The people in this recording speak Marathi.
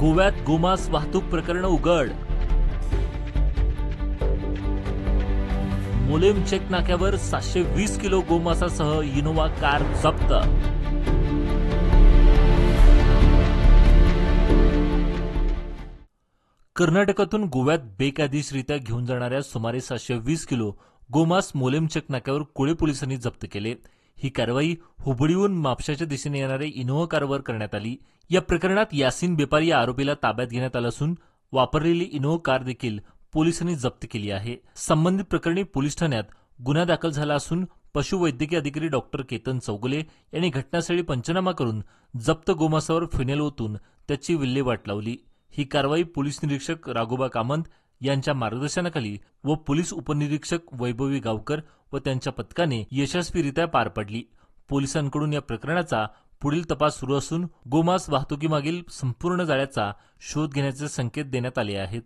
गोव्यात गोमांस वाहतूक प्रकरण उघड। मोलेम चेक नाक्यावर 720 किलो गोमांसासह इनोव्हा कार जप्त। कर्नाटकातून गोव्यात बेकायदेशीररित्या घेऊन जाणाऱ्या सुमारे 720 किलो गोमांस मोलेम चेक नाक्यावर कुळे पोलिसांनी जप्त केले। ही कारवाई हुबळीहून म्हापशाच्या दिशेने येणाऱ्या इनोव्हा कारवर करण्यात आली। या प्रकरणात यासीन बेपारी या आरोपीला ताब्यात घेण्यात आलं असून वापरलेली इनोव्हा कार देखील पोलिसांनी जप्त केली आहे। संबंधित प्रकरणी पोलीस ठाण्यात गुन्हा दाखल झाला असून पशुवैद्यकीय अधिकारी डॉक्टर केतन चौगुले यांनी घटनास्थळी पंचनामा करून जप्त गोमांसावर फिनेल ओतून त्याची विल्हेवाट लावली। ही कारवाई पोलीस निरीक्षक राघोबा कामंत यांच्या मार्गदर्शनाखाली व पोलीस उपनिरीक्षक वैभवी गावकर व त्यांच्या पथकाने यशस्वीरित्या पार पडली। पोलिसांकडून या प्रकरणाचा पुढील तपास सुरू असून गोमांस वाहतुकीमागील संपूर्ण जाळ्याचा शोध घेण्याचे संकेत देण्यात आले आहेत।